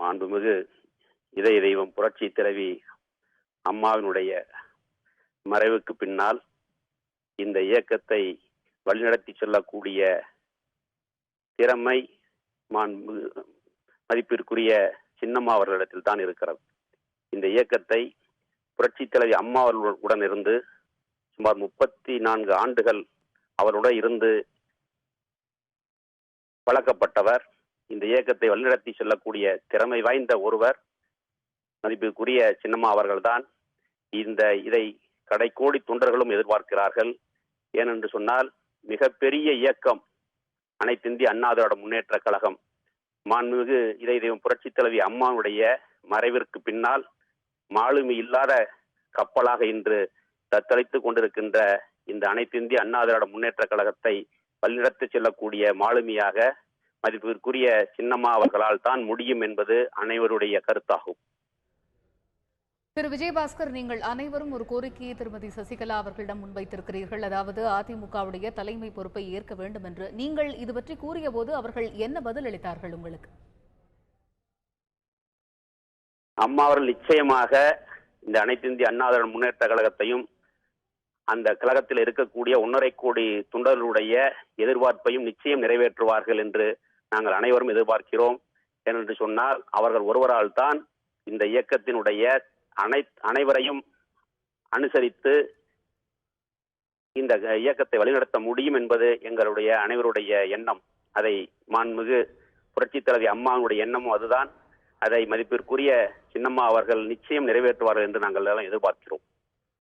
மாண்புமிகு இதய தெய்வம் புரட்சி தலைவி அம்மாவினுடைய மறைவுக்கு பின்னால் இந்த இயக்கத்தை வழிநடத்தி செல்லக்கூடிய திறமை மதிப்பிற்குரிய சின்னம்மா அவர்களிடத்தில் தான் இருக்கிறது. இந்த இயக்கத்தை புரட்சி தலைவி அம்மா அவர்களுடன் இருந்து சுமார் 34 ஆண்டுகள் அவருடன் இருந்து பழக்கப்பட்டவர். இந்த இயக்கத்தை வழிநடத்தி செல்லக்கூடிய திறமை வாய்ந்த ஒருவர் மதிப்பிற்குரிய சின்னம்மா அவர்கள்தான். இதை கடைக்கோடி தொண்டர்களும் எதிர்பார்க்கிறார்கள். ஏனென்று சொன்னால் மிகப்பெரிய இயக்கம் அனைத்து இந்திய அண்ணா திராவிட முன்னேற்ற கழகம். மாண்புமிகு இதய தெய்வம் புரட்சி தலைவி அம்மாவுடைய மறைவிற்கு பின்னால் மாலுமி இல்லாத கப்பலாக இன்று தத்தளித்துக் கொண்டிருக்கின்ற இந்த அனைத்து இந்திய அண்ணா திராவிட முன்னேற்ற கழகத்தை வழிநடத்தி செல்லக்கூடிய மாலுமியாக மதிப்பிற்குரிய சின்னம்மா அவர்களால் தான் முடியும் என்பது அனைவருடைய கருத்தாகும். திரு விஜயபாஸ்கர், நீங்கள் அனைவரும் ஒரு கோரிக்கையை திருமதி சசிகலா அவர்களிடம் முன்வைத்திருக்கிறீர்கள். அதாவது அதிமுகவுடைய தலைமை பொறுப்பை ஏற்க வேண்டும் என்று. நீங்கள் இது பற்றி கூறிய போது அவர்கள் என்ன பதில் அளித்தார்கள் உங்களுக்கு? அம்மா அவர்கள் நிச்சயமாக இந்த அனைத்து இந்திய அண்ணா திராவிட முன்னேற்ற கழகத்தையும் அந்த கழகத்தில் இருக்கக்கூடிய 1.5 கோடி தொண்டர்களுடைய எதிர்பார்ப்பையும் நிச்சயம் நிறைவேற்றுவார்கள் என்று நாங்கள் அனைவரும் எதிர்பார்க்கிறோம். ஏனென்று சொன்னால் அவர்கள் ஒருவரால் தான் இந்த இயக்கத்தினுடைய அனைவரையும் அனுசரித்து இந்த இயக்கத்தை வழிநடத்த முடியும் என்பது எங்களுடைய அனைவருடைய எண்ணம். அதை மாண்புமிகு புரட்சி தலைவி அம்மாவுடைய எண்ணமும் அதுதான். அதை மதிப்பிற்குரிய சின்னம்மா அவர்கள் நிச்சயம் நிறைவேற்றுவார்கள் என்று நாங்கள் எல்லாம் எதிர்பார்க்கிறோம்.